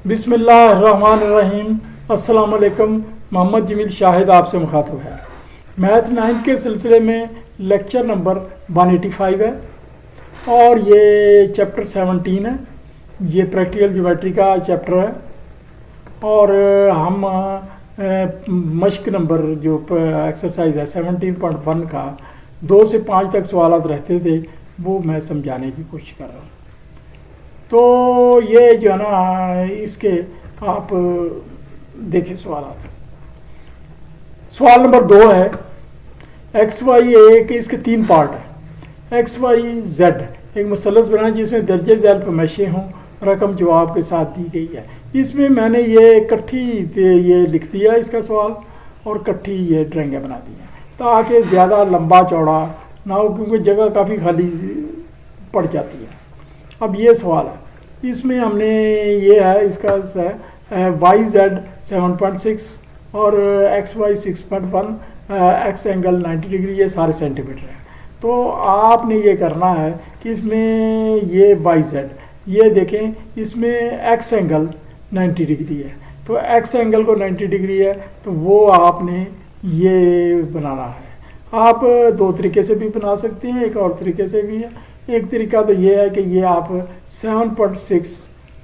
बिस्मिल्लाहिर्रहमानिर्रहीम। अस्सलाम वालेकुम। मोहम्मद जमील शाहिद आपसे मुखातब है। मैथ 9 के सिलसिले में लेक्चर नंबर 185 है और ये चैप्टर 17 है। ये प्रैक्टिकल ज्योमेट्री का चैप्टर है और हम मश्क नंबर जो एक्सरसाइज है 17.1 का 2 से 5 तक सवाल रहते थे वो मैं समझाने की कोशिश कर रहा हूँ। तो ये जो है ना इसके आप देखें सवाल नंबर 2 है। एक्स वाई एक इसके 3 पार्ट है। एक्स वाई जेड एक मसलस बनाए जिसमें दर्जे झैल पेमाइशें हों, रकम जवाब के साथ दी गई है। इसमें मैंने ये इकट्ठी ये लिख दिया इसका सवाल और इकट्ठी ये ड्राइंगें बना दी हैं ताकि ज़्यादा लंबा चौड़ा ना हो क्योंकि जगह काफ़ी खाली पड़ जाती है। अब ये सवाल है, इसमें हमने ये है इसका वाई जेड 7.6 और x y 6.1, x angle 90 degree, ये सारे सेंटीमीटर हैं। तो आपने ये करना है कि इसमें ये वाई जेड ये देखें, इसमें एक्स एंगल 90 डिग्री है तो एक्स एंगल को 90 डिग्री है तो वो आपने ये बनाना है। आप 2 तरीके से भी बना सकते हैं, एक और तरीके से भी है। एक तरीका तो ये है कि ये आप 7.6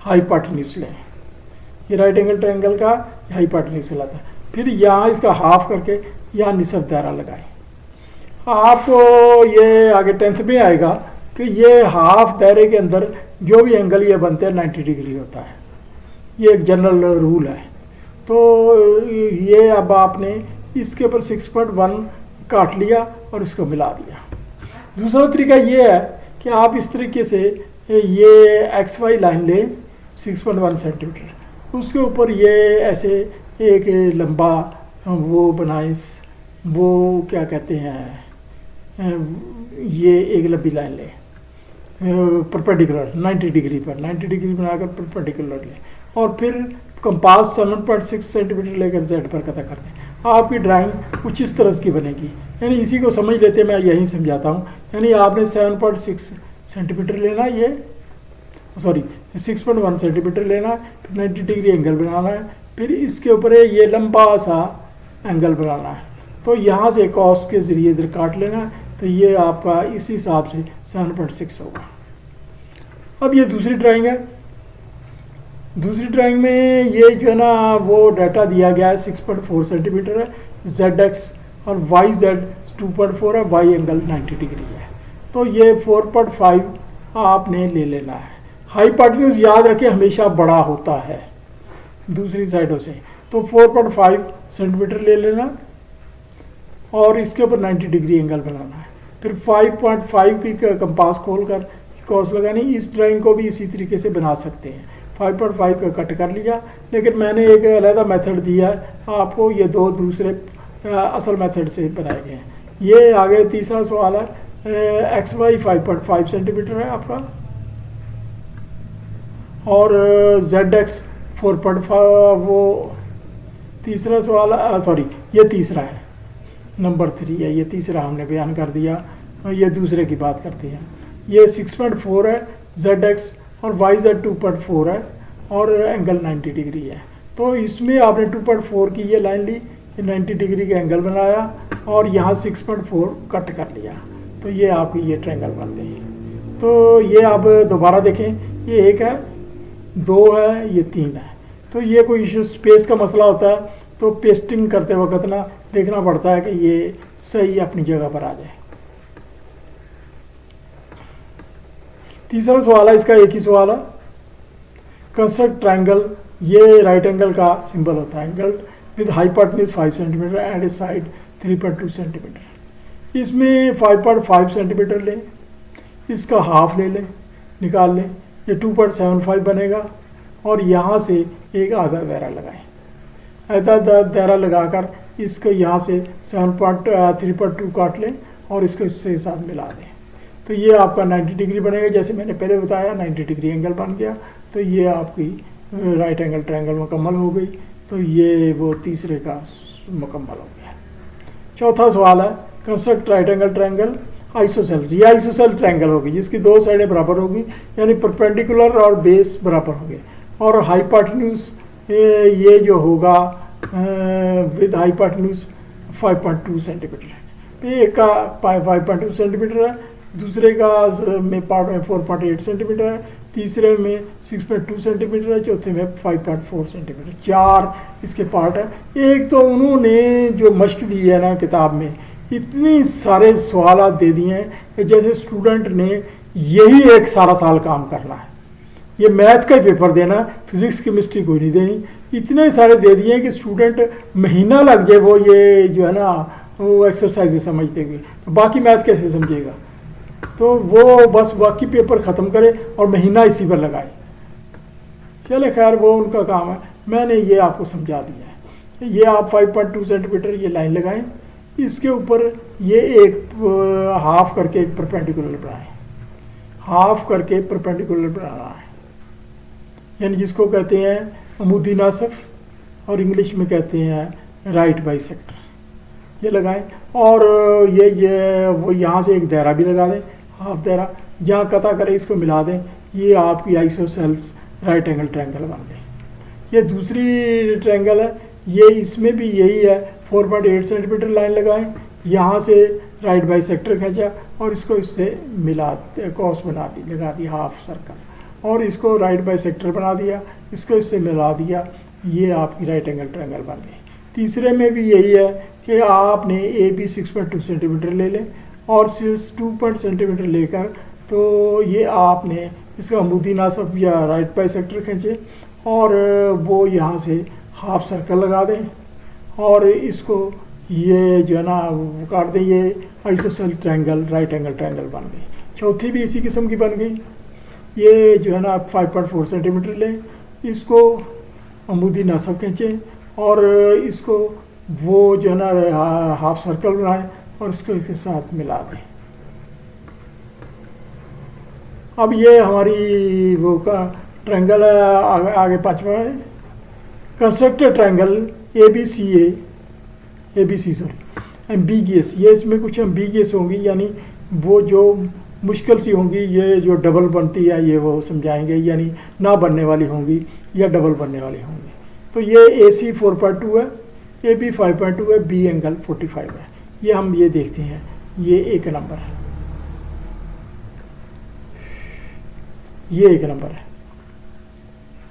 हाइपोटेन्यूज लें, ये राइट एंगल ट्रायंगल का हाइपोटेन्यूज लाता है। फिर यहाँ इसका हाफ करके यहाँ निसफ दायरा लगाएं। आपको ये आगे 10th में आएगा कि ये हाफ दायरे के अंदर जो भी एंगल ये बनते हैं 90 डिग्री होता है। ये एक जनरल रूल है। तो ये अब आपने इसके ऊपर 6.1 काट लिया और इसको मिला दिया। दूसरा तरीका ये है कि आप इस तरीके से ये एक्स वाई लाइन लें 6.1 सेंटीमीटर, उसके ऊपर ये ऐसे एक लंबा वो बनाएं, वो क्या कहते हैं, ये एक लंबी लाइन लें परपेंडिकुलर 90 डिग्री पर, 90 डिग्री बनाकर परपेंडिकुलर लें और फिर कंपास 7.6 सेंटीमीटर लेकर जेड पर कता कर दें। आपकी ड्राइंग कुछ इस तरह की बनेगी। यानी इसी को समझ लेते मैं यही समझाता हूँ। यानी आपने 7.6 सेंटीमीटर लेना, ये 6.1 सेंटीमीटर लेना, फिर 90 डिग्री एंगल बनाना है, फिर इसके ऊपर ये लंबा सा एंगल बनाना है। तो यहाँ से कॉस के ज़रिए इधर काट लेना है तो ये आपका इस हिसाब से 7.6 होगा। अब ये दूसरी ड्राइंग है। दूसरी ड्राइंग में ये जो है ना वो डाटा दिया गया है 6.4 सेंटीमीटर है, जेड एक्स और वाई जेड 2.4 है, वाई एंगल 90 डिग्री है। तो ये 4.5 आपने ले लेना है। हाइपोटेन्यूज याद रखें हमेशा बड़ा होता है दूसरी साइडों से, तो 4.5 सेंटीमीटर ले लेना और इसके ऊपर 90 डिग्री एंगल बनाना है। फिर 5.5 की कंपास खोल कर कॉस लगानी। इस ड्राइंग को भी इसी तरीके से बना सकते हैं। 5.5 का कट कर लिया, लेकिन मैंने एक अलग मेथड दिया है आपको, ये 2 दूसरे असल मेथड से बनाए गए हैं। ये आगे तीसरा सवाल है, एक्स वाई 5.5 सेंटीमीटर है आपका और जेड एक्स 4.5, वो तीसरा सवाल ये तीसरा है, नंबर 3 है। ये तीसरा हमने बयान कर दिया और ये दूसरे की बात करते हैं। ये 6.4 है जेड एक्स और वाई जेड 2.4 है और एंगल 90 डिग्री है। तो इसमें आपने 2.4 की ये लाइन ली, 90 डिग्री का एंगल बनाया और यहाँ 6.4 कट कर लिया तो ये आपकी ये ट्रायंगल बन गई। तो ये आप दोबारा देखें, ये 1 है, 2 है, ये 3 है। तो ये कोई इशू स्पेस का मसला होता है तो पेस्टिंग करते वक्त ना देखना पड़ता है कि ये सही अपनी जगह पर आ जाए। तीसरा सवाल है, इसका एक ही सवाल है, कंस्ट्रक्ट ट्रायंगल। ये राइट एंगल का सिंबल होता है, angle with hypotenuse 5 centimetre and A side 3.2 centimetre. इसमें 5.5 सेंटीमीटर लें, इसका हाफ ले लें, निकाल लें, ये 2.75 बनेगा और यहाँ से एक आधा दायरा लगाएं। आधा दायरा लगाकर इसको यहाँ से 3.2 काट लें और इसको इससे साथ मिला दें तो ये आपका 90 डिग्री बनेगा। जैसे मैंने पहले बताया 90 डिग्री एंगल बन गया तो ये आपकी राइट एंगल ट्रायंगल मुकम्मल हो गई। तो ये वो तीसरे का मुकम्मल हो गया। चौथा सवाल है, construct right angle triangle isosceles. ये आइसोसेल ट्रायंगल होगी जिसकी 2 साइडें बराबर होगी, यानी परपेंडिकुलर और बेस बराबर होंगे। और हाइपोटेन्यूज ये जो होगा विद हाइपोटेन्यूज 5.2 सेंटीमीटर है। एक का 5.2 सेंटीमीटर है, दूसरे का में पार्ट में 4.8 सेंटीमीटर है, तीसरे में 6.2 सेंटीमीटर है, चौथे में 5.4 सेंटीमीटर। 4 इसके पार्ट है। एक तो उन्होंने जो मश्क दी है ना किताब में, इतनी सारे सवाल दे दिए हैं कि जैसे स्टूडेंट ने यही एक सारा साल काम करना है, ये मैथ का ही पेपर देना, फिजिक्स केमिस्ट्री कोई नहीं देनी। इतने सारे दे दिए हैं कि स्टूडेंट महीना लग जाए वो ये जो है ना वो एक्सरसाइज समझते हुए, तो बाकी मैथ कैसे समझेगा। तो वो बस बाकी पेपर ख़त्म करे और महीना इसी पर लगाए। चले खैर वो उनका काम है, मैंने ये आपको समझा दिया है। ये आप 5.2 सेंटीमीटर ये लाइन लगाएं, इसके ऊपर ये एक हाफ करके एक परपेंडिकुलर बनाएं, हाफ करके परपेंडिकुलर बनाना है, यानी जिसको कहते हैं अमूदी नासफ और इंग्लिश में कहते हैं राइट बाइसेक्टर। ये लगाएं और ये वो यहाँ से एक दायरा भी लगा दें, हाफ दायरा, जहाँ कता करे इसको मिला दें। ये आपकी आइसोसेल्स राइट एंगल ट्रायंगल बन गई। ये दूसरी ट्रायंगल है, ये इसमें भी यही है। 4.8 सेंटीमीटर लाइन लगाएं, यहाँ से राइट बाइसेक्टर खींचा और इसको इससे मिला कॉस बना दी, लगा दी हाफ सर्कल, और इसको राइट बाइसेक्टर बना दिया, इसको इससे मिला दिया। ये आपकी राइट एंगल ट्रायंगल बन गई। तीसरे में भी यही है कि आपने ए बी 6.2 सेंटीमीटर ले लें और 2 सेंटीमीटर लेकर तो ये आपने इसका अमूदी नासफ या राइट बाइसेक्टर खींचे और वो यहाँ से हाफ सर्कल लगा दें और इसको ये जो है ना काट दें। ये ISOCELL triangle right angle triangle बन गई। चौथी भी इसी किस्म की बन गई। ये जो है ना 5.4 सेंटीमीटर लें, इसको अमूदी नासफ खींचें और इसको वो जो है ना हाफ सर्कल बनाएं और इसको इसके साथ मिला दें। अब ये हमारी वो का ट्रायंगल है। आगे पांचवा है construct triangle ABC sorry ambiguous. ये इसमें कुछ एम्बिगियस होंगी, यानी वो जो मुश्किल सी होंगी, ये जो डबल बनती है ये वो समझाएंगे, यानी ना बनने वाली होंगी या डबल बनने वाली होंगी। तो ये AC 4.2 है, AB 5.2 है, B एंगल 45 है। ये हम ये देखते हैं, ये एक नंबर है, ये एक नंबर है।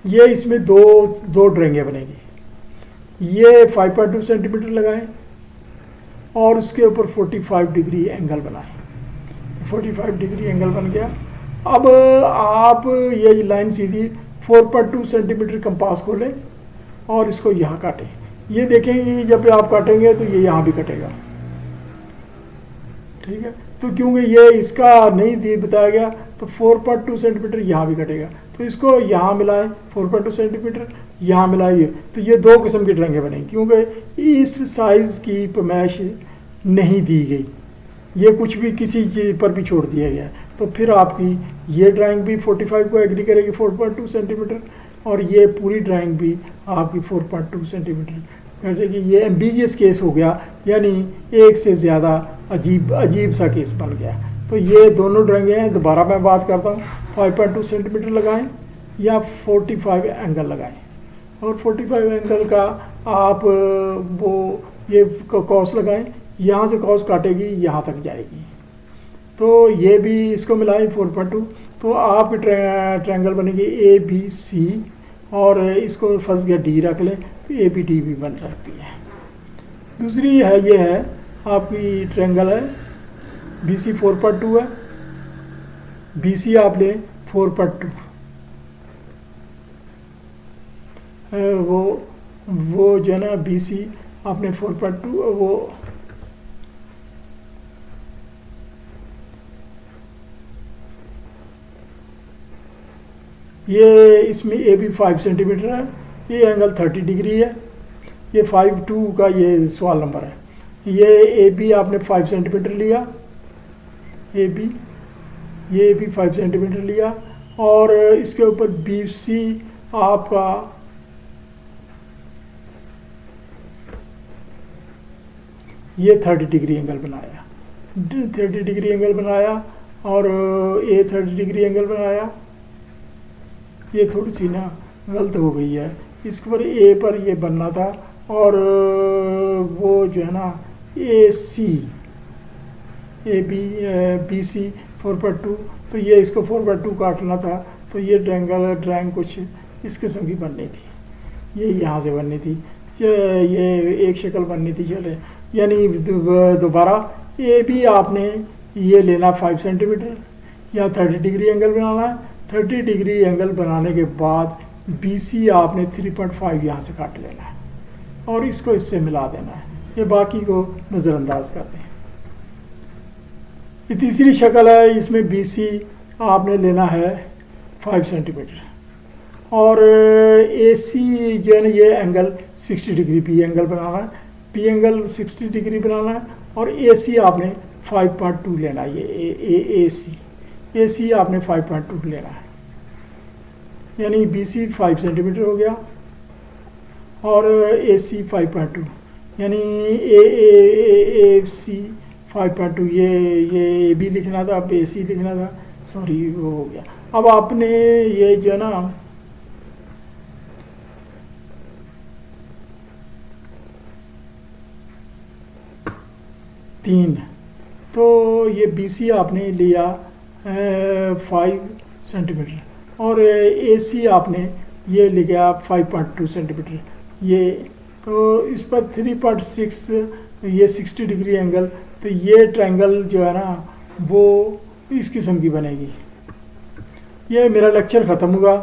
ये इसमें दो ड्राइंगें बनेगी। ये 5.2 सेंटीमीटर लगाएं और उसके ऊपर 45 डिग्री एंगल बनाएं। 45 डिग्री एंगल बन गया। अब आप ये लाइन सीधी 4.2 सेंटीमीटर कंपास खोलें और इसको यहाँ काटें। ये देखेंगे जब आप काटेंगे तो ये यहाँ भी कटेगा, ठीक है। तो क्योंकि ये इसका नहीं बताया गया तो 4.2 सेंटीमीटर यहाँ भी कटेगा, तो इसको यहाँ मिलाएं 4.2 सेंटीमीटर, यहाँ मिलाइए तो ये दो किस्म की ड्राइंगें बनेंगी। क्योंकि इस साइज़ की पैमाइश नहीं दी गई, ये कुछ भी किसी चीज़ पर भी छोड़ दिया गया, तो फिर आपकी ये ड्राइंग भी 45 को एग्री करेगी 4.2 सेंटीमीटर और ये पूरी ड्राइंग भी आपकी 4.2 सेंटीमीटर करेगी। ये एम्बिगियस केस हो गया, यानी एक से ज़्यादा अजीब सा केस बन गया। तो ये दोनों ड्राइंगें हैं। दोबारा मैं बात करता हूँ, 5.2 सेंटीमीटर लगाएं या 45 एंगल लगाएं और 45 एंगल का आप वो ये कॉस लगाएं, यहाँ से कॉस काटेगी यहाँ तक जाएगी। तो ये भी इसको मिलाएं 4.2, तो आपकी ट्रायंगल बनेगी ABC और इसको फंस गया D रख लें तो ABD भी बन सकती है। दूसरी है ये है आपकी ट्रायंगल है BC 4.2 है, BC आप लें 4.2, वो जो है ना BC आपने 4.2 वो ये इसमें AB 5 सेंटीमीटर है, ये एंगल 30 डिग्री है। ये 5.2 का ये सवाल नंबर है। ये AB आपने 5 सेंटीमीटर लिया, AB ये भी 5 सेंटीमीटर लिया और इसके ऊपर BC आपका ये 30 डिग्री एंगल बनाया, 30 डिग्री एंगल बनाया और ये 30 डिग्री एंगल बनाया। ये थोड़ी सी ना गलत हो गई है। इसके ऊपर ए पर ये बनना था और वो जो है ना ए सी ए बी बी सी 4/2, तो ये इसको 4/2 काटना था, तो ये ड्राइंग कुछ इस किस्म की बननी थी, ये यहाँ से बननी थी, ये एक शक्ल बननी थी। चले यानी दोबारा ए बी आपने ये लेना 5 सेंटीमीटर, या 30 डिग्री एंगल बनाना है। 30 डिग्री एंगल बनाने के बाद बी सी आपने 3.5 यहाँ से काट लेना है और इसको इससे मिला देना है, ये बाकी को नज़रअंदाज कर दें। ये तीसरी शक्ल है, इसमें बी सी आपने लेना है 5 सेंटीमीटर और ए सी जो है ना ये एंगल 60 डिग्री पी एंगल बनाना है, पी एंगल 60 डिग्री बनाना है और ए सी आपने 5.2 लेना है। ये ए सी आपने 5.2 लेना है, यानी बी सी 5 सेंटीमीटर हो गया और ए सी 5.2, यानी ए सी 5.2, ये भी लिखना था, अब ए सी लिखना था, सॉरी वो हो गया। अब आपने ये जो है ना तीन, तो ये बी सी आपने लिया 5 सेंटीमीटर और ए सी आपने ये लिया 5.2 सेंटीमीटर, ये तो इस पर 3.6 ये 60 डिग्री एंगल, तो ये ट्रायंगल जो है ना वो इस किस्म की बनेगी। ये मेरा लेक्चर ख़त्म हुआ।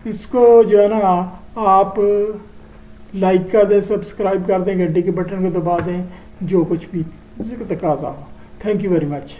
इसको जो है ना आप लाइक कर दें, सब्सक्राइब कर दें, घंटी के बटन को दबा दें, जो कुछ भी तकाजा हो। Thank you very much.